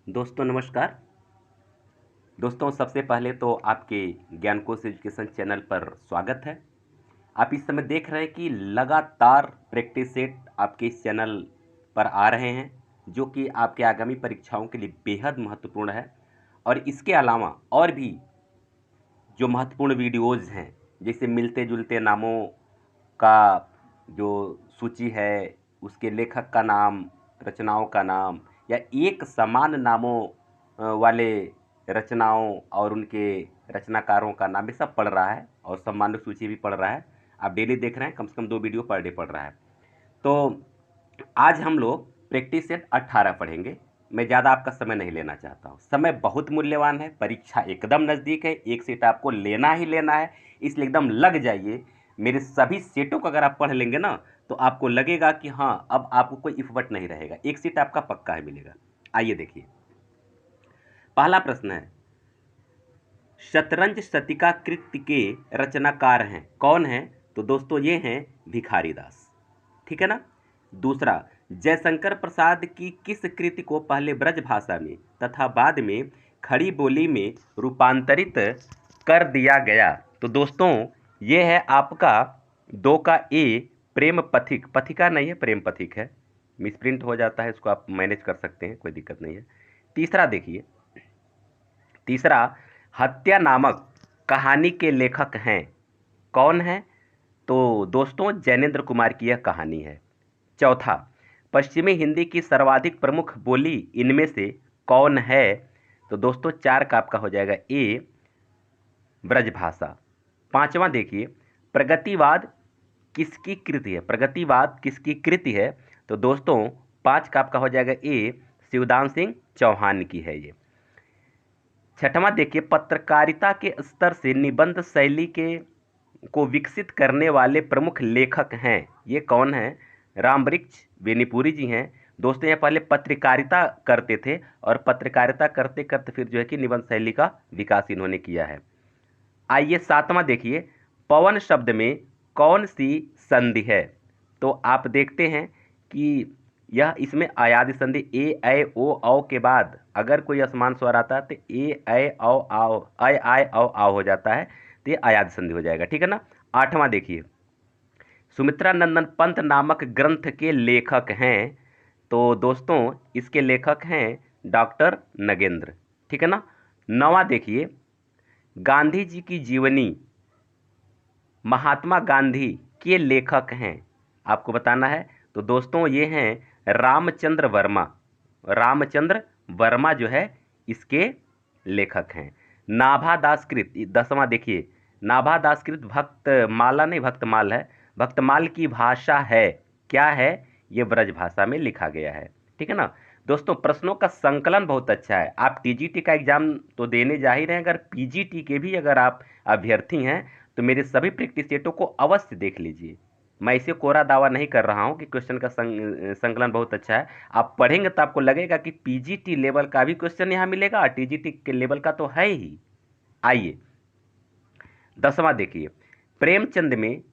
दोस्तों नमस्कार। दोस्तों सबसे पहले तो आपके ज्ञानकोश एजुकेशन चैनल पर स्वागत है। आप इस समय देख रहे हैं कि लगातार प्रैक्टिस सेट आपके इस चैनल पर आ रहे हैं, जो कि आपके आगामी परीक्षाओं के लिए बेहद महत्वपूर्ण है। और इसके अलावा और भी जो महत्वपूर्ण वीडियोज़ हैं, जैसे मिलते जुलते नामों का जो सूची है, उसके लेखक का नाम, रचनाओं का नाम, या एक समान नामों वाले रचनाओं और उनके रचनाकारों का नाम, ये सब पढ़ रहा है और सम्मानित सूची भी पढ़ रहा है। आप डेली देख रहे हैं, कम से कम 2 वीडियो पर डे पढ़ रहा है। तो आज हम लोग प्रैक्टिस सेट 18 पढ़ेंगे। मैं ज़्यादा आपका समय नहीं लेना चाहता हूँ। समय बहुत मूल्यवान है, परीक्षा एकदम नज़दीक है, एक सेट आपको लेना ही लेना है, इसलिए एकदम लग जाइए। मेरे सभी सेटों को अगर आप पढ़ लेंगे ना, तो आपको लगेगा कि हाँ, अब आपको कोई इफ़र्ट नहीं रहेगा, एक सेट आपका पक्का ही मिलेगा। आइए देखिए, पहला प्रश्न है, शतरंज शतिका कृति के रचनाकार हैं, कौन हैं? तो दोस्तों ये हैं भिखारी दास, ठीक है ना। दूसरा, जयशंकर प्रसाद की किस कृति को पहले ब्रज भाषा में तथा बाद में खड़ी बोली में रूपांतरित कर दिया गया? तो दोस्तों ये है आपका 2 का ए, प्रेम पथिक, पथिका नहीं है, प्रेम पथिक है। मिसप्रिंट हो जाता है, इसको आप मैनेज कर सकते हैं, कोई दिक्कत नहीं है। तीसरा देखिए, तीसरा, हत्या नामक कहानी के लेखक हैं, कौन है? तो दोस्तों जैनेंद्र कुमार की यह कहानी है। चौथा, पश्चिमी हिंदी की सर्वाधिक प्रमुख बोली इनमें से कौन है? तो दोस्तों 4 का आपका हो जाएगा ए, ब्रजभाषा। पांचवा देखिए, प्रगतिवाद किसकी कृति है? प्रगतिवाद किसकी कृति है? तो दोस्तों 5 का आपका हो जाएगा ए, शिवदान सिंह चौहान की है ये। छठवां देखिए, पत्रकारिता के स्तर से निबंध शैली के को विकसित करने वाले प्रमुख लेखक हैं, ये कौन हैं? रामवृक्ष बेनीपुरी जी हैं। दोस्तों ये पहले पत्रकारिता करते थे और पत्रकारिता करते करते फिर जो है कि निबंध शैली का विकास इन्होंने किया है। आइए सातवां देखिए, पवन शब्द में कौन सी संधि है? तो आप देखते हैं कि यह इसमें अयादि संधि ए ऐ ओ औ के बाद अगर कोई असमान स्वर आता है तो ए ऐ औ आओ ऐ आय औ आओ हो जाता है, तो ये अयादि संधि हो जाएगा, ठीक है ना। आठवां देखिए, सुमित्रा नंदन पंत नामक ग्रंथ के लेखक हैं, तो दोस्तों इसके लेखक हैं डॉक्टर नगेंद्र, ठीक है ना। नौवां देखिए, गांधी जी की जीवनी महात्मा गांधी के लेखक हैं, आपको बताना है। तो दोस्तों ये हैं रामचंद्र वर्मा, रामचंद्र वर्मा जो है इसके लेखक हैं। नाभा दासकृत 10वां देखिए, नाभा दासकृत भक्तमाला नहीं भक्तमाल है, भक्तमाल की भाषा है, क्या है? ये ब्रज भाषा में लिखा गया है, ठीक है ना। दोस्तों प्रश्नों का संकलन बहुत अच्छा है। आप टीजीटी का एग्जाम तो देने जा ही रहे हैं, अगर पीजीटी के भी अगर आप अभ्यर्थी हैं तो मेरे सभी प्रैक्टिस सेटों को अवश्य देख लीजिए। मैं इसे कोरा दावा नहीं कर रहा हूं कि क्वेश्चन का संकलन बहुत अच्छा है। आप पढ़ेंगे तो आपको लगेगा कि पीजीटी लेवल का भी क्वेश्चन यहाँ मिलेगा और टीजीटी के लेवल का तो है ही। आइए 10वां देखिए, प्रेमचंद में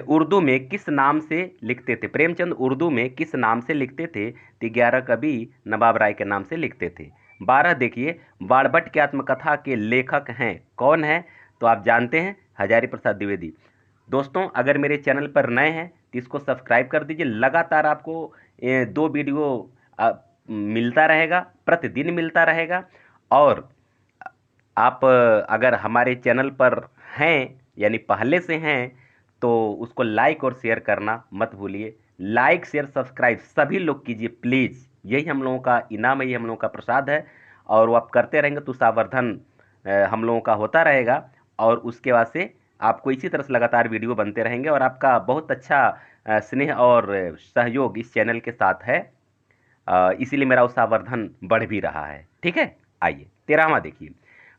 उर्दू में किस नाम से लिखते थे? प्रेमचंद उर्दू में किस नाम से लिखते थे? तो 11 कवि नवाब राय के नाम से लिखते थे। 12 देखिए, बाणभट्ट की आत्मकथा के लेखक हैं, कौन है? तो आप जानते हैं हजारी प्रसाद द्विवेदी। दोस्तों अगर मेरे चैनल पर नए हैं तो इसको सब्सक्राइब कर दीजिए, लगातार आपको 2 वीडियो मिलता रहेगा, प्रतिदिन मिलता रहेगा। और आप अगर हमारे चैनल पर हैं यानी पहले से हैं तो उसको लाइक और शेयर करना मत भूलिए। लाइक शेयर सब्सक्राइब सभी लोग कीजिए प्लीज़, यही हम लोगों का इनाम है, यही हम लोगों का प्रसाद है। और वो आप करते रहेंगे तो सावर्धन हम लोगों का होता रहेगा और उसके बाद से आपको इसी तरह से लगातार वीडियो बनते रहेंगे और आपका बहुत अच्छा स्नेह और सहयोग इस चैनल के साथ है। इसीलिए मेरा उत्साहवर्धन बढ़ भी रहा है, ठीक है। आइए 13वां देखिए,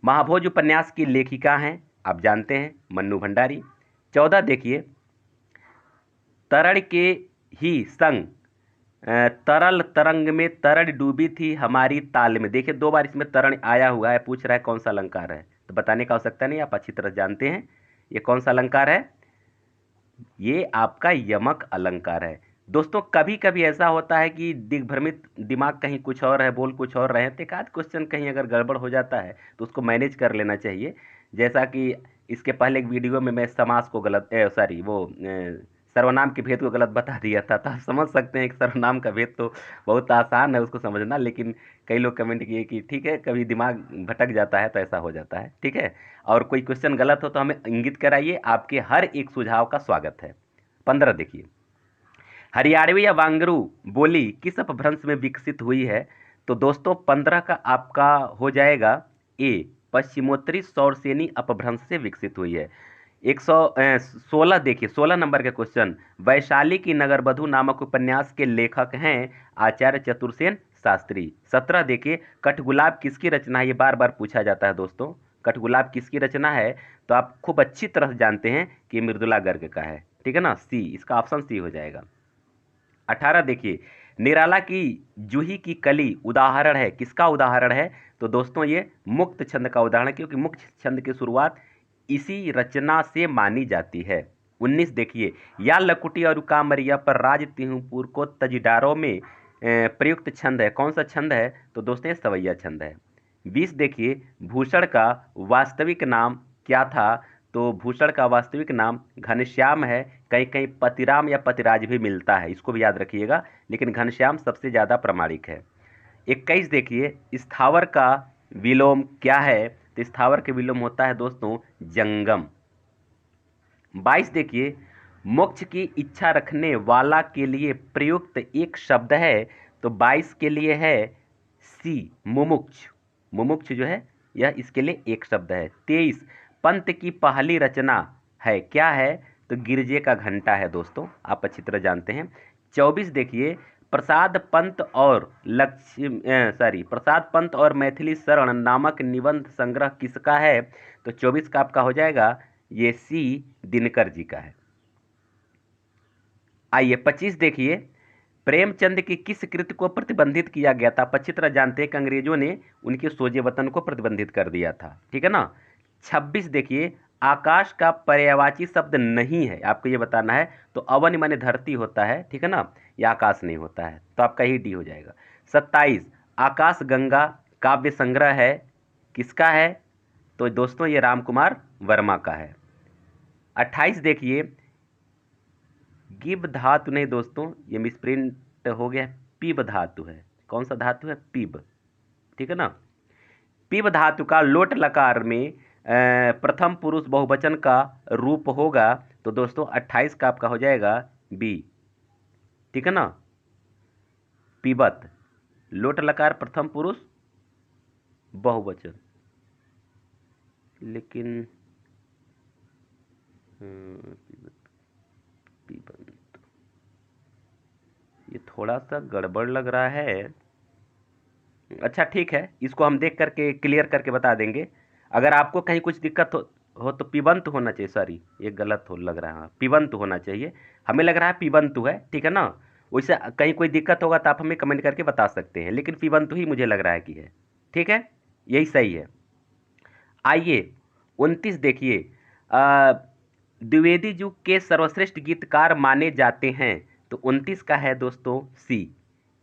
महाभोज उपन्यास की लेखिका हैं, आप जानते हैं मन्नू भंडारी। 14 देखिए, तरण के ही संग तरल तरंग में तरण डूबी थी हमारी ताल में। देखिए 2 बार इसमें तरण आया हुआ है, पूछ रहा है कौन सा अलंकार है, तो बताने का आवश्यकता नहीं, आप अच्छी तरह जानते हैं ये कौन सा अलंकार है। ये आपका यमक अलंकार है। दोस्तों कभी कभी ऐसा होता है कि दिग्भ्रमित दिमाग कहीं कुछ और है, बोल कुछ और रहे हैं, तो एक आध क्वेश्चन कहीं अगर गड़बड़ हो जाता है तो उसको मैनेज कर लेना चाहिए। जैसा कि इसके पहले एक वीडियो में मैं समास को गलत सॉरी वो सर्वनाम के भेद को गलत बता दिया था, तो आप समझ सकते हैं कि सर्वनाम का भेद तो बहुत आसान है उसको समझना, लेकिन कई लोग कमेंट किए कि ठीक है कभी दिमाग भटक जाता है तो ऐसा हो जाता है, ठीक है। और कोई क्वेश्चन गलत हो तो हमें इंगित कराइए, आपके हर एक सुझाव का स्वागत है। 15 देखिए, हरियाणवी या वांगरू बोली किस अपभ्रंश में विकसित हुई है? तो दोस्तों 15 का आपका हो जाएगा ए, पश्चिमोत्तरी सौरसेनी अपभ्रंश से विकसित हुई है। 116 देखिए, 16 नंबर का क्वेश्चन, वैशाली की नगरबधु नामक उपन्यास के लेखक हैं आचार्य चतुर्सेन शास्त्री। 17 देखिए, कठगुलाब किसकी रचना है? ये बार बार पूछा जाता है दोस्तों, कठगुलाब किसकी रचना है? तो आप खूब अच्छी तरह से जानते हैं कि मृदुला गर्ग का है, ठीक है ना, सी, इसका ऑप्शन सी हो जाएगा। 18 देखिए, निराला की जूही की कली उदाहरण है, किसका उदाहरण है? तो दोस्तों ये मुक्त छंद का उदाहरण है, क्योंकि मुक्त छंद की शुरुआत इसी रचना से मानी जाती है। 19 देखिए, या लकुटी और कामरिया पर राज तिहुपुर को तजदारों में प्रयुक्त छंद है, कौन सा छंद है? तो दोस्तों ये सवैया छंद है। 20 देखिए, भूषण का वास्तविक नाम क्या था? तो भूषण का वास्तविक नाम घनश्याम है, कहीं कहीं पतिराम या पतिराज भी मिलता है, इसको भी याद रखिएगा, लेकिन घनश्याम सबसे ज़्यादा प्रामाणिक है। 21 देखिए, स्थावर का विलोम क्या है? तो स्थावर के विलोम होता है दोस्तों जंगम। 22 देखिए, मोक्ष की इच्छा रखने वाला के लिए प्रयुक्त एक शब्द है, तो 22 के लिए है सी, मुमुक्ष। मुमुक्ष जो है यह इसके लिए एक शब्द है। 23, पंत की पहली रचना है, क्या है? तो गिरजे का घंटा है दोस्तों, आप अच्छी तरह जानते हैं। 24 देखिए, प्रसाद पंत और प्रसाद पंत और मैथिली शरण नामक निबंध संग्रह किसका है? तो 24 का आपका हो जाएगा ये सी, दिनकर जी का है। आइए 25 देखिए, प्रेमचंद की किस कृति को प्रतिबंधित किया गया था? अच्छी तरह जानते हैं कि अंग्रेजों ने उनके सोजे वतन को प्रतिबंधित कर दिया था, ठीक है ना। 26 देखिए, आकाश का पर्यायवाची शब्द नहीं है, आपको ये बताना है। तो अवन माने धरती होता है, ठीक है ना, यह आकाश नहीं होता है, तो आपका ही डी हो जाएगा। 27, आकाश गंगा काव्य संग्रह है, किसका है? तो दोस्तों ये राम कुमार वर्मा का है। 28 देखिए, गिब धातु नहीं दोस्तों, ये मिसप्रिंट हो गया, पीब धातु है, कौन सा धातु है? पीब, ठीक है ना। पीब धातु का लोट लकार में प्रथम पुरुष बहुवचन का रूप होगा, तो दोस्तों 28 का आपका हो जाएगा बी, ठीक है ना, पीबत, लोट लकार प्रथम पुरुष बहुवचन, लेकिन पीबंत, ये थोड़ा सा गड़बड़ लग रहा है। अच्छा ठीक है, इसको हम देख करके क्लियर करके बता देंगे। अगर आपको कहीं कुछ दिक्कत हो तो पीबंत होना चाहिए, सॉरी ये गलत हो लग रहा है, पीबंत होना चाहिए, हमें लग रहा है पीबंतु है, ठीक है ना। वैसे कहीं कोई दिक्कत होगा तो आप हमें कमेंट करके बता सकते हैं, लेकिन पीबंतु ही मुझे लग रहा है कि है, ठीक है, यही सही है। आइए 29 देखिए, द्विवेदी युग के सर्वश्रेष्ठ गीतकार माने जाते हैं, तो 29 का है दोस्तों सी।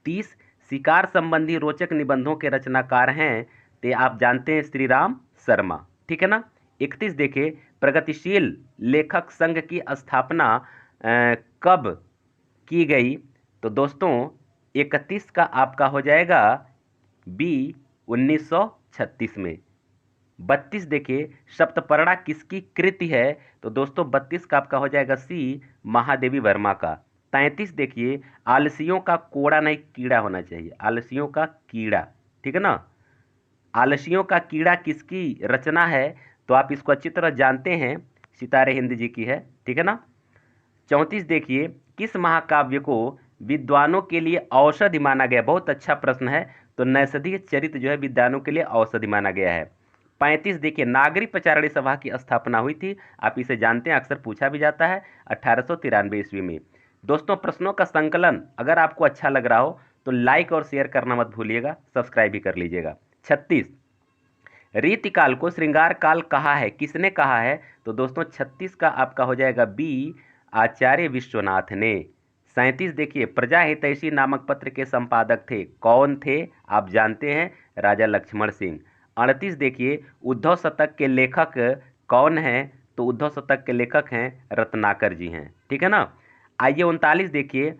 30, शिकार संबंधी रोचक निबंधों के रचनाकार हैं, तो आप जानते हैं श्री राम शर्मा, ठीक है ना। 31 देखे, प्रगतिशील लेखक संघ की स्थापना कब की गई? तो दोस्तों 31 का आपका हो जाएगा बी, 1936 में। 32 देखिए, सप्तपर्णा किसकी कृति है? तो दोस्तों 32 का आपका हो जाएगा सी, महादेवी वर्मा का। 33 देखिए, आलसियों का कोड़ा नहीं कीड़ा होना चाहिए, आलसियों का कीड़ा, ठीक है ना, आलसियों का कीड़ा किसकी रचना है? तो आप इसको अच्छी तरह जानते हैं, सितारे हिंद जी की है, ठीक है ना। 34 देखिए, किस महाकाव्य को विद्वानों के लिए औषधि माना गया? बहुत अच्छा प्रश्न है, तो नैषधीय चरित्र जो है विद्वानों के लिए औषधि माना गया है। 35 देखिए, नागरिक प्रचारणी सभा की स्थापना हुई थी, आप इसे जानते हैं, अक्सर पूछा भी जाता है, 1893 ईस्वी में। दोस्तों प्रश्नों का संकलन अगर आपको अच्छा लग रहा हो तो लाइक और शेयर करना मत भूलिएगा, सब्सक्राइब भी कर लीजिएगा। 36, रीतिकाल को श्रृंगार काल कहा है, किसने कहा है? तो दोस्तों 36 का आपका हो जाएगा बी, आचार्य विश्वनाथ ने। 37 देखिए, प्रजा हितैषी नामक पत्र के संपादक थे, कौन थे? आप जानते हैं, राजा लक्ष्मण सिंह। 38 देखिए, उद्धव शतक के लेखक कौन हैं? तो उद्धव शतक के लेखक हैं रत्नाकर जी हैं, ठीक है ना। आइए 39 देखिए,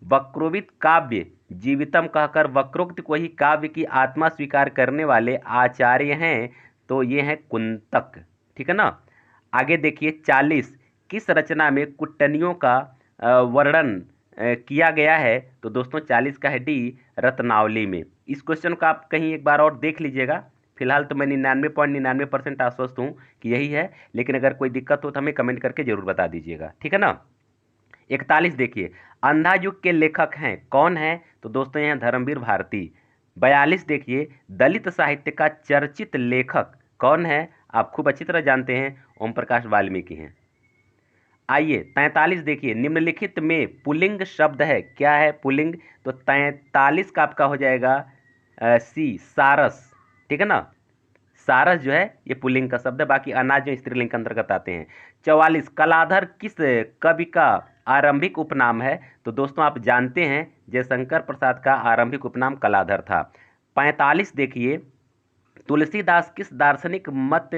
वक्रोवित काव्य जीवितम कहकर वक्रोक्त को ही काव्य की आत्मा स्वीकार करने वाले आचार्य हैं, तो ये हैं कुंतक, ठीक है ना। आगे देखिए 40, किस रचना में कुट्टनियों का वर्णन किया गया है? तो दोस्तों 40 का है डी, रत्नावली में। इस क्वेश्चन को आप कहीं एक बार और देख लीजिएगा। फिलहाल तो मैं 99.99% आश्वस्त हूँ कि यही है, लेकिन अगर कोई दिक्कत हो तो हमें कमेंट करके जरूर बता दीजिएगा, ठीक है ना। 41 देखिए, अंधा युग के लेखक हैं, कौन है? तो दोस्तों ये हैं धर्मवीर भारती। 42 देखिए, दलित साहित्य का चर्चित लेखक कौन है? आप खूब अच्छी तरह जानते हैं, ओम प्रकाश वाल्मीकि हैं। आइए 43 देखिए, निम्नलिखित में पुल्लिंग शब्द है, क्या है पुल्लिंग? तो 43 का आपका हो जाएगा सी, सारस, ठीक है ना। सारस जो है ये पुल्लिंग का शब्द है, बाकी अनाज जो स्त्रीलिंग के अंतर्गत आते हैं। 44, कलाधर किस कवि का आरंभिक उपनाम है? तो दोस्तों आप जानते हैं जयशंकर प्रसाद का आरंभिक उपनाम कलाधर था। 45 देखिए, तुलसीदास किस दार्शनिक मत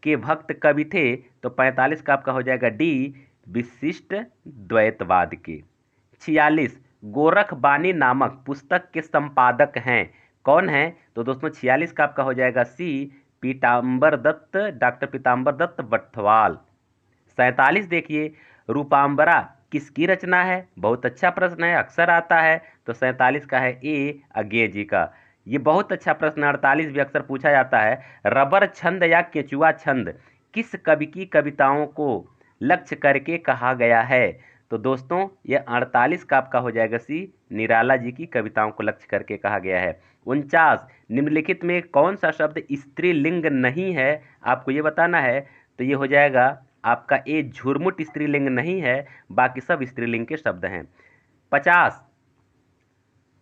के भक्त कवि थे? तो 45 का आपका हो जाएगा डी, विशिष्ट द्वैतवाद के। 46, गोरख बानी नामक पुस्तक के संपादक हैं, कौन है? तो दोस्तों 46 का आपका हो जाएगा सी, पीताम्बर दत्त, डॉक्टर पीताम्बर दत्त बटवाल। 47 देखिए, रूपाम्बरा किसकी रचना है? बहुत अच्छा प्रश्न है, अक्सर आता है। तो 47 का है ए, अज्ञे जी का। ये बहुत अच्छा प्रश्न 48 भी अक्सर पूछा जाता है। रबर छंद या केचुआ छंद किस कवि की कविताओं को लक्ष्य करके कहा गया है? तो दोस्तों ये 48 का आपका हो जाएगा सी, निराला जी की कविताओं को लक्ष्य करके कहा गया है। 49, निम्नलिखित में कौन सा शब्द स्त्रीलिंग नहीं है? आपको ये बताना है। तो ये हो जाएगा आपका ए, झुरमुट स्त्रीलिंग नहीं है, बाकी सब स्त्रीलिंग के शब्द हैं। 50,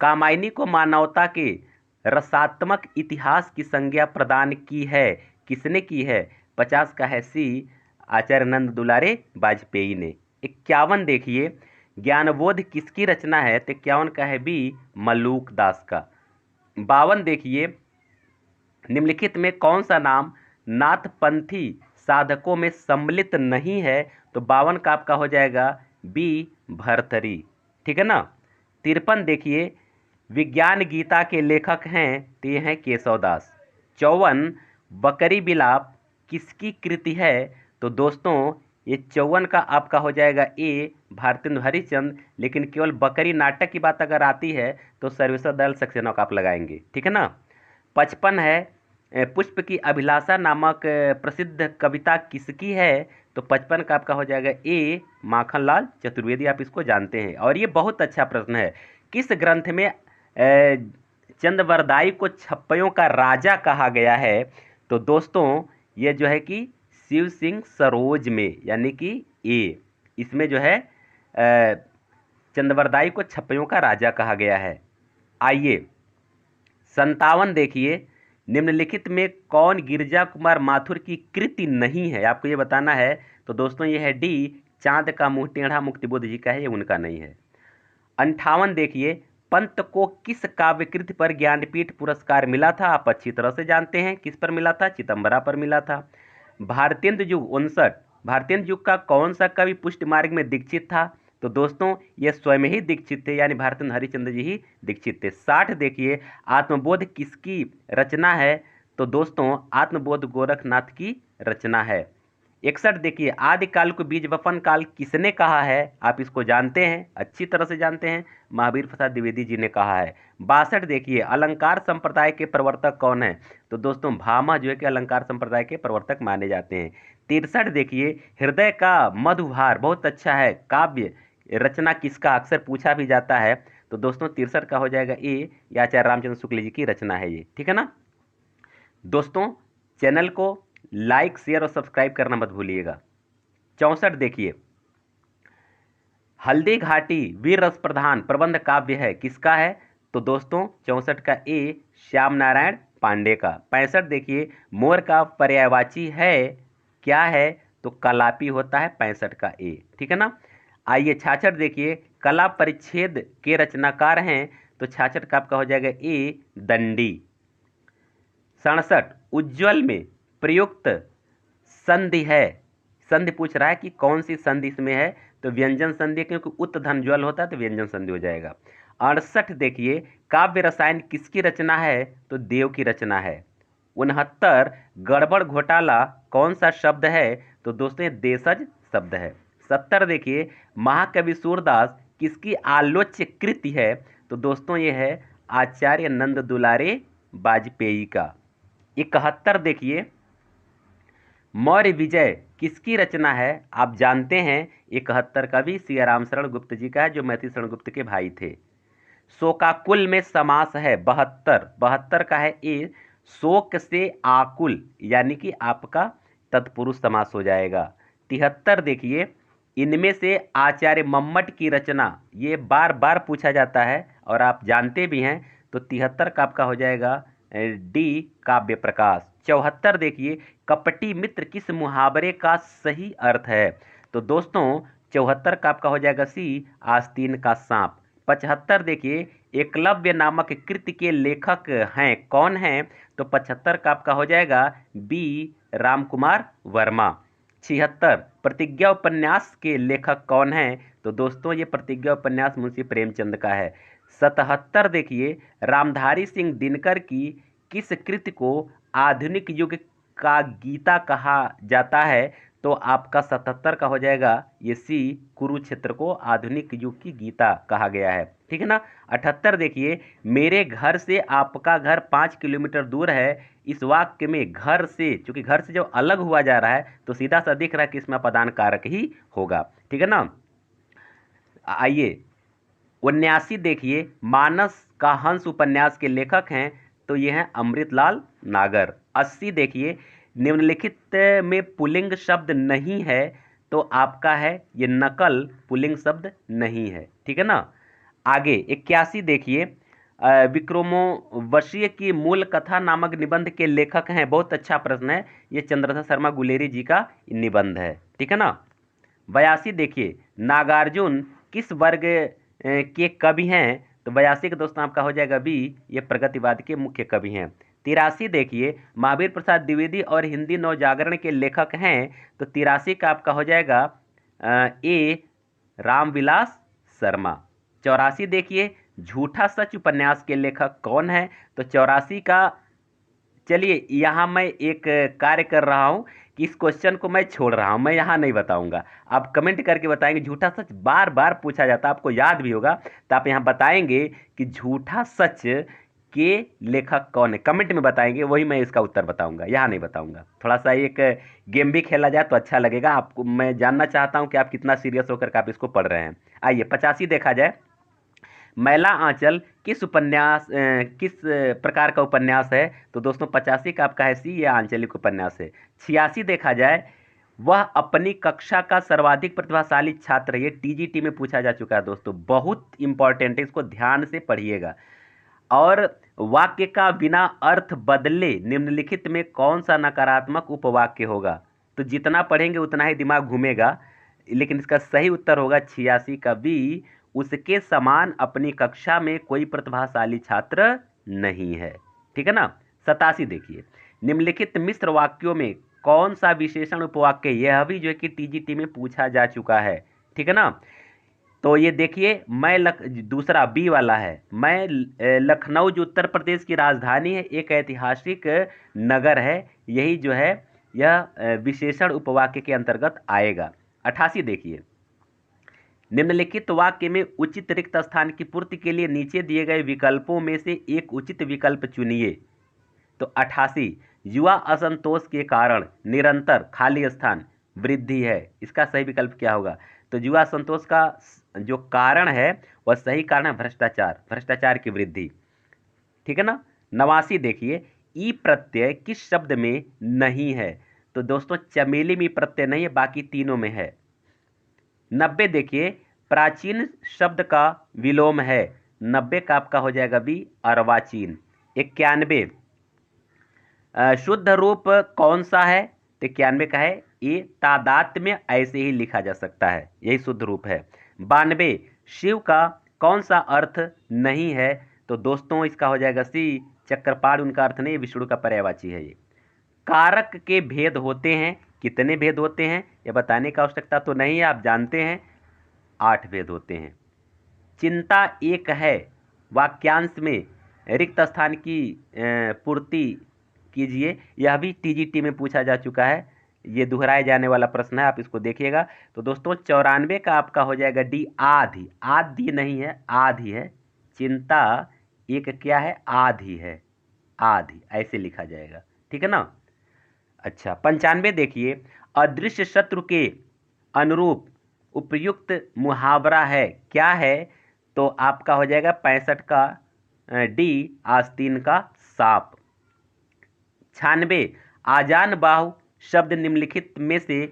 कामायनी को मानवता के रसात्मक इतिहास की संज्ञा प्रदान की है, किसने की है? 50 का है सी, आचार्य नंद दुलारे वाजपेयी ने। 51 देखिए, ज्ञानबोध किसकी रचना है? तो 51 का है बी, मलूक दास का। 52 देखिए, निम्नलिखित में कौन सा नाम नाथपंथी साधकों में सम्मिलित नहीं है? तो 52 का आपका हो जाएगा बी, भर्तरी, ठीक है ना। 53 देखिए, विज्ञान गीता के लेखक हैं, तो ये हैं केशवदास। 54, बकरी बिलाप किसकी कृति है? तो दोस्तों ये 54 का आपका हो जाएगा ए, भारतेंदु हरिश्चंद्र, लेकिन केवल बकरी नाटक की बात अगर आती है तो सर्वेश्वर दयाल सक्सेना का आप लगाएंगे, ठीक है ना। 55 है, पुष्प की अभिलाषा नामक प्रसिद्ध कविता किसकी है? तो 55 का आपका हो जाएगा ए, माखनलाल चतुर्वेदी, आप इसको जानते हैं। और ये बहुत अच्छा प्रश्न है, किस ग्रंथ में चंद्रवरदाई को छप्पयों का राजा कहा गया है? तो दोस्तों ये जो है कि शिव सिंह सरोज में, यानी कि ए, इसमें जो है चंद्रवरदाई को छप्पयों का राजा कहा गया है। आइए 57 देखिए, निम्नलिखित में कौन गिरजा कुमार माथुर की कृति नहीं है? आपको ये बताना है। तो दोस्तों ये है डी, चांद का मुंह टेढ़ा मुक्तिबोध जी का है, ये उनका नहीं है। 58 देखिए, पंत को किस काव्यकृति पर ज्ञानपीठ पुरस्कार मिला था? आप अच्छी तरह से जानते हैं किस पर मिला था, चिदंबरा पर मिला था। भारतेंदु युग 59, भारतेंदु युग का कौन सा कवि पुष्ट मार्ग में दीक्षित था? तो दोस्तों ये स्वयं ही दीक्षित थे, यानी भारतेंदु हरिश्चंद्र जी ही दीक्षित थे। 60 देखिए, आत्मबोध किसकी रचना है? तो दोस्तों आत्मबोध गोरखनाथ की रचना है। 61 देखिए, आदिकाल को बीज वपन काल किसने कहा है? आप इसको जानते हैं, अच्छी तरह से जानते हैं, महावीर प्रसाद द्विवेदी जी ने कहा है। 62 देखिए, अलंकार संप्रदाय के प्रवर्तक कौन है? तो दोस्तों भामा जो है कि अलंकार संप्रदाय के प्रवर्तक माने जाते हैं। 63 देखिए, हृदय का मधुभार बहुत अच्छा है, काव्य रचना किसका, अक्सर पूछा भी जाता है। तो दोस्तों 63 का हो जाएगा ए, या आचार्य रामचंद्र शुक्ल जी की रचना है ये, ठीक है ना। दोस्तों चैनल को लाइक, शेयर और सब्सक्राइब करना मत भूलिएगा। 64 देखिए, हल्दी घाटी वीर रस प्रधान प्रबंध काव्य है, किसका है? तो दोस्तों 64 का ए, श्याम नारायण पांडे का। 65 देखिए, मोर का पर्यायवाची है, क्या है? तो कलापी होता है, 65 का ए, ठीक है ना। आइए 66 देखिए, कला परिच्छेद के रचनाकार हैं? तो 66 का आपका हो जाएगा ए दंडी। 67 उज्ज्वल में प्रयुक्त संधि है, संधि पूछ रहा है कि कौन सी संधि इसमें है, तो व्यंजन संधि, क्योंकि उत धन ज्वल होता है तो व्यंजन संधि हो जाएगा। 68 देखिए काव्य रसायन किसकी रचना है? तो देव की रचना है। 69 गड़बड़ घोटाला कौन सा शब्द है? तो दोस्तों ये देशज शब्द है। 70 देखिए महाकवि सूरदास किसकी आलोच्य कृति है? तो दोस्तों ये है आचार्य नंद दुलारे वाजपेयी का। 71 देखिए मौर्य विजय किसकी रचना है? आप जानते हैं 71 का भी सियाराम शरण गुप्त जी का है, जो मैथिली शरण गुप्त के भाई थे। शोकाकुल में समास है 72, 72 का है ए शोक से आकुल, यानी कि आपका तत्पुरुष समास हो जाएगा। 73 देखिए इनमें से आचार्य मम्मट की रचना, ये बार बार पूछा जाता है और आप जानते भी हैं, तो 73 का आपका हो जाएगा डी काव्य प्रकाश। 74 देखिए कपटी मित्र किस मुहावरे का सही अर्थ है? तो दोस्तों 74 का आपका हो जाएगा सी आस्तीन का सांप। 75 देखिए एकलव्य नामक कृति के लेखक हैं, कौन हैं? तो 75 का आपका हो जाएगा बी रामकुमार वर्मा। 76 प्रतिज्ञा उपन्यास के लेखक कौन हैं? तो दोस्तों ये प्रतिज्ञा उपन्यास मुंशी प्रेमचंद का है। 77 देखिए रामधारी सिंह दिनकर की किस कृति को आधुनिक युग का गीता कहा जाता है? तो आपका 77 का हो जाएगा ये सी कुरुक्षेत्र को आधुनिक युग की गीता कहा गया है, ठीक है ना। 78 देखिए मेरे घर से आपका घर 5 किलोमीटर दूर है, इस वाक्य में घर से, चूंकि घर से जब अलग हुआ जा रहा है तो सीधा सा दिख रहा है कि इसमें अपादान कारक ही होगा, ठीक है ना। आइए 79 देखिए मानस का हंस उपन्यास के लेखक हैं, तो ये हैं अमृतलाल नागर। 80 देखिए निम्नलिखित में पुल्लिंग शब्द नहीं है, तो आपका है ये नकल पुल्लिंग शब्द नहीं है, ठीक है ना। आगे 81 देखिए विक्रमोर्वशीय की मूल कथा नामक निबंध के लेखक हैं, बहुत अच्छा प्रश्न है, ये चंद्रशेखर शर्मा गुलेरी जी का निबंध है, ठीक है ना। 82 देखिए नागार्जुन किस वर्ग के कवि हैं? तो 82 का दोस्तों आपका हो जाएगा बी, ये प्रगतिवाद के मुख्य कवि हैं। 83 देखिए महावीर प्रसाद द्विवेदी और हिंदी नवजागरण के लेखक हैं, तो 83 का आपका हो जाएगा ए रामविलास शर्मा। 84 देखिए झूठा सच उपन्यास के लेखक कौन है? तो 84 का, चलिए यहाँ मैं एक कार्य कर रहा हूँ कि इस क्वेश्चन को मैं छोड़ रहा हूँ, मैं यहाँ नहीं बताऊंगा, आप कमेंट करके बताएंगे। झूठा सच बार बार पूछा जाता है, आपको याद भी होगा, तो आप यहाँ बताएंगे कि झूठा सच के लेखक कौन है, कमेंट में बताएंगे, वही मैं इसका उत्तर बताऊंगा, यहाँ नहीं बताऊंगा। थोड़ा सा एक गेम भी खेला जाए तो अच्छा लगेगा आपको, मैं जानना चाहता हूँ कि आप कितना सीरियस होकर के आप इसको पढ़ रहे हैं। आइए 85 देखा जाए मैला आंचल किस किस प्रकार का उपन्यास है? तो दोस्तों 85 का आपका है सी, ये आंचलिक उपन्यास है। 86 देखा जाए वह अपनी कक्षा का सर्वाधिक प्रतिभाशाली छात्र है, ये टीजीटी में पूछा जा चुका है दोस्तों, बहुत इंपॉर्टेंट है, इसको ध्यान से पढ़िएगा। और वाक्य का बिना अर्थ बदले निम्नलिखित में कौन सा नकारात्मक उपवाक्य होगा? तो जितना पढ़ेंगे उतना ही दिमाग घूमेगा, लेकिन इसका सही उत्तर होगा 86 का बी, उसके समान अपनी कक्षा में कोई प्रतिभाशाली छात्र नहीं है, ठीक है ना। 87 देखिए निम्नलिखित मिश्र वाक्यों में कौन सा विशेषण उपवाक्य, यह भी जो है कि टीजीटी में पूछा जा चुका है, ठीक है ना। तो ये देखिए दूसरा बी वाला है, मैं लखनऊ जो उत्तर प्रदेश की राजधानी है, एक ऐतिहासिक नगर है, यही जो है यह विशेषण उपवाक्य के अंतर्गत आएगा। 88 देखिए निम्नलिखित वाक्य में उचित रिक्त स्थान की पूर्ति के लिए नीचे दिए गए विकल्पों में से एक उचित विकल्प चुनिए। तो 88 युवा असंतोष के कारण निरंतर खाली स्थान वृद्धि है, इसका सही विकल्प क्या होगा? तो युवा असंतोष का जो कारण है वह सही कारण है भ्रष्टाचार, भ्रष्टाचार की वृद्धि, ठीक है ना। 89 देखिए ई प्रत्यय किस शब्द में नहीं है? तो दोस्तों चमेली में प्रत्यय नहीं है, बाकी तीनों में है। 90 देखिए प्राचीन शब्द का विलोम है, 90 का आपका हो जाएगा बी अर्वाचीन। 91 शुद्ध रूप कौन सा है? तो 91 का है ए तादात्म्य, ऐसे ही लिखा जा सकता है, यही शुद्ध रूप है। 92 शिव का कौन सा अर्थ नहीं है? तो दोस्तों इसका हो जाएगा सी, चक्रपाण उनका अर्थ नहीं, विष्णु का पर्यायवाची है ये। कारक के भेद होते हैं, कितने भेद होते हैं ये बताने की आवश्यकता तो नहीं है, आप जानते हैं 8 भेद होते हैं। चिंता एक है, वाक्यांश में रिक्त स्थान की पूर्ति कीजिए। यह भी टीजीटी में पूछा जा चुका है, ये दोहराए जाने वाला प्रश्न है, आप इसको देखिएगा। तो दोस्तों 94 का आपका हो जाएगा डी, आधी। आधी नहीं है, आधी है। चिंता एक क्या है? आधी है, आधी ऐसे लिखा जाएगा, ठीक है ना। अच्छा 95 देखिए, अदृश्य शत्रु के अनुरूप उपयुक्त मुहावरा है, क्या है? तो आपका हो जाएगा 65 का डी, आस्तीन का सांप। 96, आजान बाहु शब्द निम्नलिखित में से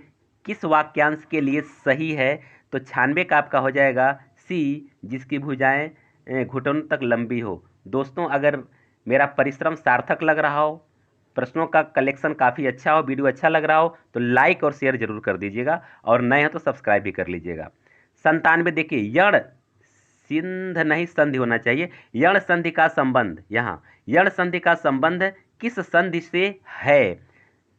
किस वाक्यांश के लिए सही है? तो 96 का आपका हो जाएगा सी, जिसकी भुजाएं घुटनों तक लंबी हो। दोस्तों अगर मेरा परिश्रम सार्थक लग रहा हो, प्रश्नों का कलेक्शन काफ़ी अच्छा हो, वीडियो अच्छा लग रहा हो, तो लाइक और शेयर जरूर कर दीजिएगा, और नए हो तो सब्सक्राइब भी कर लीजिएगा। 97 देखिए, यण सिंध नहीं संधि होना चाहिए। यण संधि का संबंध, यहाँ यण संधि का संबंध किस संधि से है?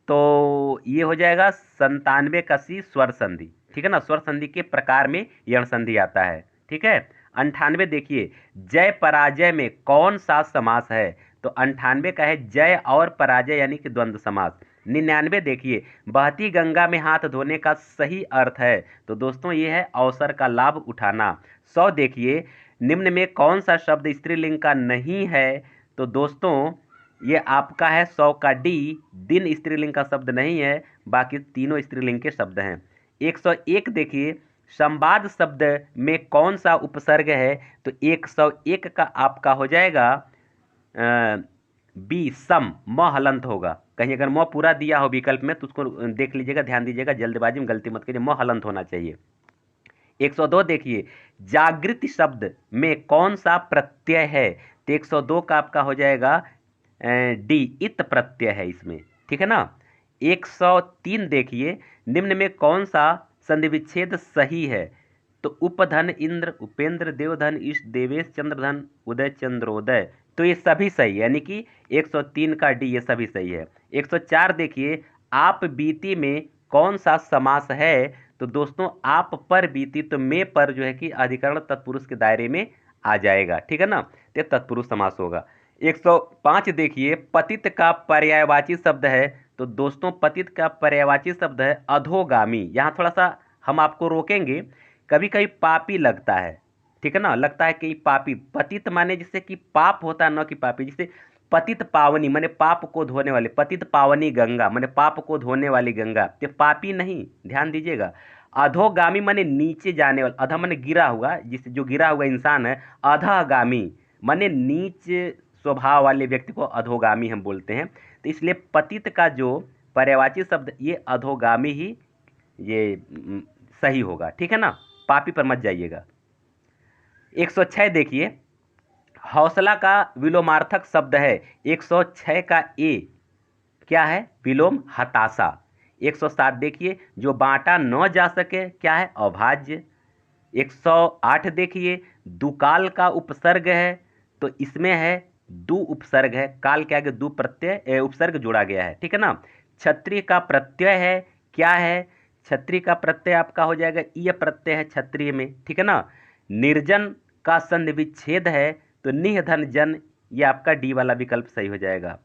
तो ये हो जाएगा 97 का सी, स्वर संधि, ठीक है ना। स्वर संधि के प्रकार में यण संधि आता है, ठीक है। 98 देखिए, जय पराजय में कौन सा समास है? तो 98 का है जय और पराजय यानी कि द्वंद्व समास। 99 देखिए, बहती गंगा में हाथ धोने का सही अर्थ है? तो दोस्तों ये है अवसर का लाभ उठाना। 100 देखिए, निम्न में कौन सा शब्द स्त्रीलिंग का नहीं है? तो दोस्तों ये आपका है 100 का डी, दिन स्त्रीलिंग का शब्द नहीं है, बाकी तीनों स्त्रीलिंग के शब्द हैं। 101 देखिए, संवाद शब्द में कौन सा उपसर्ग है? तो 101 का आपका हो जाएगा बी, सम, म हलंत होगा। कहीं अगर म पूरा दिया हो विकल्प में तो उसको देख लीजिएगा, ध्यान दीजिएगा, जल्दबाजी में गलती मत कीजिए, म हलंत होना चाहिए। 102 देखिए, जागृति शब्द में कौन सा प्रत्यय है? तो 102 का आपका हो जाएगा डी, इत प्रत्यय है इसमें, ठीक है ना। 103 देखिए, निम्न में कौन सा संधि विच्छेद सही है? तो उपधन इंद्र, उपेंद्र, देवधन, इष्ट, देवेश, चंद्रधन, उदय, चंद्रोदय, तो ये सभी सही है, यानी कि 103 का डी ये सभी सही है। 104 देखिए, आप बीती में कौन सा समास है? तो दोस्तों आप पर बीती, तो में पर जो है कि अधिकरण तत्पुरुष के दायरे में आ जाएगा, ठीक है ना, तो तत्पुरुष समास होगा। 105 देखिए, पतित का पर्यायवाची शब्द है? तो दोस्तों पतित का पर्यायवाची शब्द है अधोगामी। यहाँ थोड़ा सा हम आपको रोकेंगे, कभी कभी पापी लगता है, ठीक है ना, लगता है कि पापी, पतित माने जिससे कि पाप होता है, न कि पापी। जिसे पतित पावनी माने पाप को धोने वाले, पतित पावनी गंगा माने पाप को धोने वाली गंगा, तो पापी नहीं, ध्यान दीजिएगा। अधोगामी माने नीचे जाने वाला, अधा माने गिरा हुआ, जिस जो गिरा हुआ इंसान है। अधगामी माने नीच स्वभाव वाले व्यक्ति को अधोगामी हम बोलते हैं। तो इसलिए पतित का जो पर्यायवाची शब्द ये अधोगामी ही ये सही होगा, ठीक है ना, पापी पर मत जाइएगा। 106 देखिए, हौसला का विलोमार्थक शब्द है? 106 का ए क्या है? विलोम, हताशा। 107 देखिए, जो बांटा न जा सके क्या है? अभाज्य। 108 देखिए, दुकाल का उपसर्ग है? तो इसमें है दु उपसर्ग है, काल के आगे दु प्रत्यय उपसर्ग जोड़ा गया है, ठीक है ना। क्षत्रिय का प्रत्यय है, क्या है? क्षत्रिय का प्रत्यय आपका हो जाएगा ईय प्रत्यय है क्षत्रिय में, ठीक है ना। निर्जन का संधि विच्छेद है? तो निह धन जन, ये आपका डी वाला विकल्प सही हो जाएगा।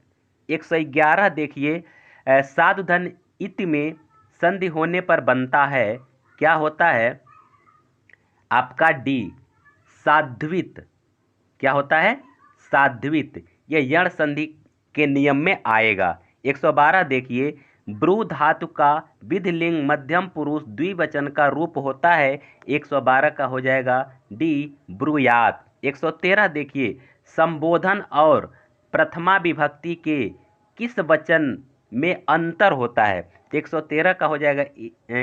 111 देखिए, साधु धन इति में संधि होने पर बनता है, क्या होता है? आपका डी, साध्वित। क्या होता है? साध्वित। ये यण संधि के नियम में आएगा। 112 देखिए, ब्रू धातु का विधिलिंग मध्यम पुरुष द्विवचन का रूप होता है? 112 का हो जाएगा डी, ब्रूयात। 113 देखिए, संबोधन और प्रथमा विभक्ति के किस वचन में अंतर होता है? 113 का हो जाएगा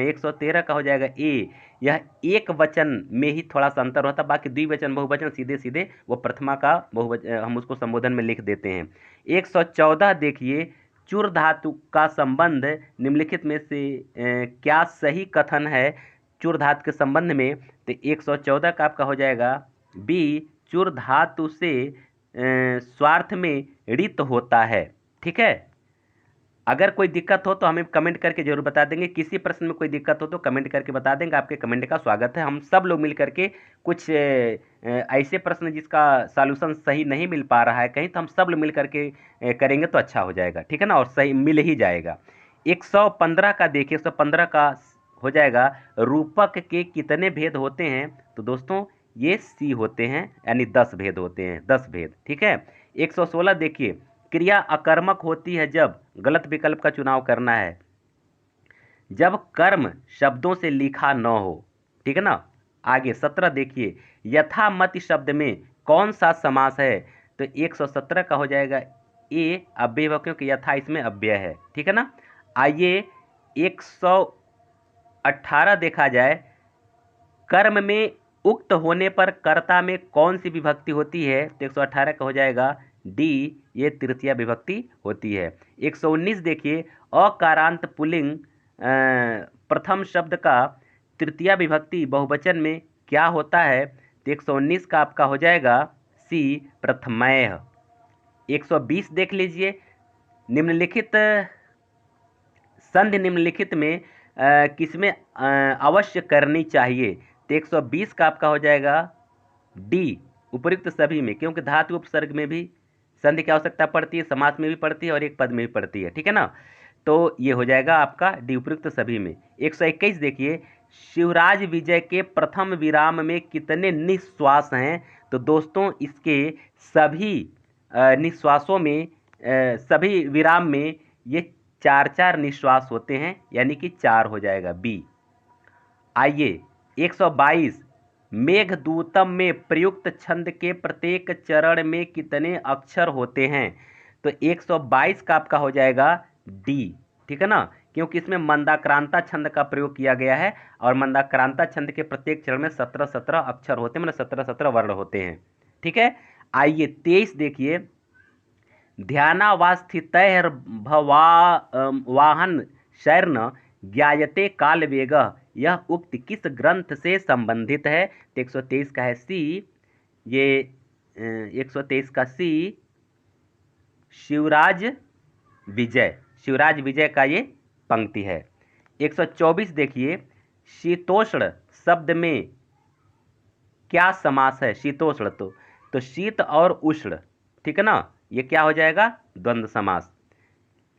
113 का हो जाएगा ए, यह एक वचन में ही थोड़ा सा अंतर होता है, बाकी द्विवचन बहुवचन सीधे सीधे वो प्रथमा का बहुवचन हम उसको संबोधन में लिख देते हैं। 114 देखिए, चुर धातु का संबंध निम्नलिखित में से क्या सही कथन है चुर धातु के संबंध में? तो 114 का आपका हो जाएगा बी, चुर धातु से स्वार्थ में ऋत होता है। ठीक है, अगर कोई दिक्कत हो तो हमें कमेंट करके जरूर बता देंगे। किसी प्रश्न में कोई दिक्कत हो तो कमेंट करके बता देंगे, आपके कमेंट का स्वागत है। हम सब लोग मिल करके कुछ ऐसे प्रश्न जिसका सॉल्यूशन सही नहीं मिल पा रहा है कहीं, तो हम सब लोग मिल करके करेंगे तो अच्छा हो जाएगा। ठीक है ना, और सही मिल ही जाएगा। 115 का देखिए, 115 का हो जाएगा रूपक के कितने भेद होते हैं? तो दोस्तों ये सी होते हैं, यानी 10 भेद होते हैं, 10 भेद। ठीक है। 116 देखिए, क्रिया अकर्मक होती है जब, गलत विकल्प का चुनाव करना है, जब कर्म शब्दों से लिखा न हो। ठीक है ना। आगे 17 देखिए, यथामति शब्द में कौन सा समास है? तो 117 का हो जाएगा ए, अव्यय है क्योंकि यथा इसमें अव्यय है। ठीक है ना। आइए 118 देखा जाए, कर्म में उक्त होने पर कर्ता में कौन सी विभक्ति होती है? तो 118 का हो जाएगा डी, ये तृतीया विभक्ति होती है। 119 देखिए, अकारांत पुल्लिंग प्रथम शब्द का तृतीया विभक्ति बहुवचन में क्या होता है? तो 119 का आपका हो जाएगा सी, प्रथमैः। 120 देख लीजिए, निम्नलिखित संधि निम्नलिखित में किसमें अवश्य करनी चाहिए? तो 120 का आपका हो जाएगा डी, उपयुक्त सभी में, क्योंकि धातु उपसर्ग में भी संधि की आवश्यकता पड़ती है, समास में भी पड़ती है और एक पद में भी पड़ती है। ठीक है ना, तो ये हो जाएगा आपका डी, उपयुक्त सभी में। 121 देखिए, शिवराज विजय के प्रथम विराम में कितने निश्वास हैं? तो दोस्तों इसके सभी निश्वासों में, सभी विराम में ये 4-4 निश्वास होते हैं, यानी कि 4 हो जाएगा बी। आइए 122, मेघदूतम में प्रयुक्त छंद के प्रत्येक चरण में कितने अक्षर होते हैं? तो 122 का आपका हो जाएगा डी। ठीक है ना, क्योंकि इसमें मंदाक्रांता छंद का प्रयोग किया गया है और मंदाक्रांता छंद के प्रत्येक चरण में 17-17 अक्षर होते हैं, मतलब 17-17 वर्ण होते हैं। ठीक है। आइए 23 देखिए, ध्यानावस्थितैर्भवाहन शैर्न ज्ञायते काल वेग, यह उक्ति किस ग्रंथ से संबंधित है? तो 123 का है सी, ये 123 का सी, शिवराज विजय, शिवराज विजय का ये पंक्ति है। 124 देखिए, शीतोष्ण शब्द में क्या समास है? शीतोष्ण, तो शीत और उष्ण। ठीक है ना, ये क्या हो जाएगा? द्वंद्व समास।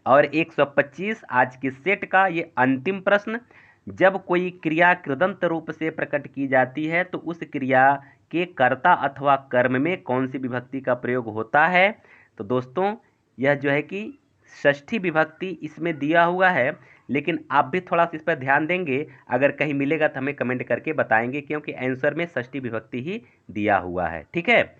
और 125 आज की सेट का ये अंतिम प्रश्न, जब कोई क्रिया कृदंत रूप से प्रकट की जाती है तो उस क्रिया के कर्ता अथवा कर्म में कौन सी विभक्ति का प्रयोग होता है? तो दोस्तों यह जो है कि षष्ठी विभक्ति इसमें दिया हुआ है, लेकिन आप भी थोड़ा सा इस पर ध्यान देंगे, अगर कहीं मिलेगा तो हमें कमेंट करके बताएंगे, क्योंकि आंसर में षष्ठी विभक्ति ही दिया हुआ है। ठीक है,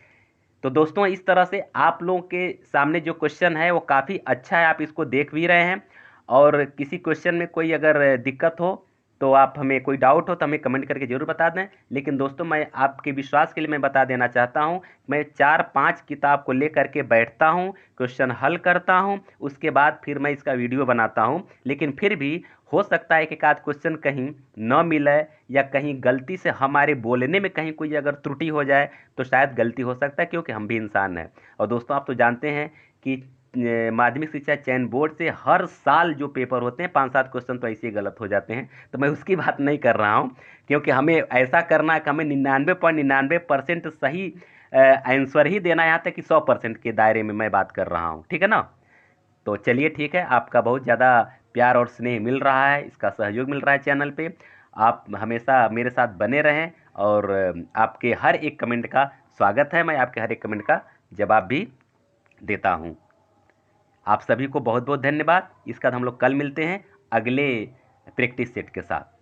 तो दोस्तों इस तरह से आप लोगों के सामने जो क्वेश्चन है वो काफ़ी अच्छा है, आप इसको देख भी रहे हैं। और किसी क्वेश्चन में कोई अगर दिक्कत हो तो आप हमें, कोई डाउट हो तो हमें कमेंट करके ज़रूर बता दें। लेकिन दोस्तों मैं आपके विश्वास के लिए मैं बता देना चाहता हूं, मैं 4-5 किताब को लेकर के बैठता हूं, क्वेश्चन हल करता हूं, उसके बाद फिर मैं इसका वीडियो बनाता हूं। लेकिन फिर भी हो सकता है कि एक आध क्वेश्चन कहीं न मिले, या कहीं गलती से हमारे बोलने में कहीं कोई अगर त्रुटि हो जाए तो शायद गलती हो सकता है, क्योंकि हम भी इंसान हैं। और दोस्तों आप तो जानते हैं कि माध्यमिक शिक्षा चयन बोर्ड से हर साल जो पेपर होते हैं 5-7 क्वेश्चन तो ऐसे ही गलत हो जाते हैं, तो मैं उसकी बात नहीं कर रहा हूं, क्योंकि हमें ऐसा करना है कि हमें 99.99% सही आंसर ही देना है, यहाँ तक कि 100% के दायरे में मैं बात कर रहा हूँ। ठीक है ना, तो चलिए ठीक है, आपका बहुत ज़्यादा प्यार और स्नेह मिल रहा है, इसका सहयोग मिल रहा है चैनल पे, आप हमेशा मेरे साथ बने रहें और आपके हर एक कमेंट का स्वागत है, मैं आपके हर एक कमेंट का जवाब भी देता हूँ। आप सभी को बहुत बहुत धन्यवाद। इसका हम लोग कल मिलते हैं अगले प्रैक्टिस सेट के साथ।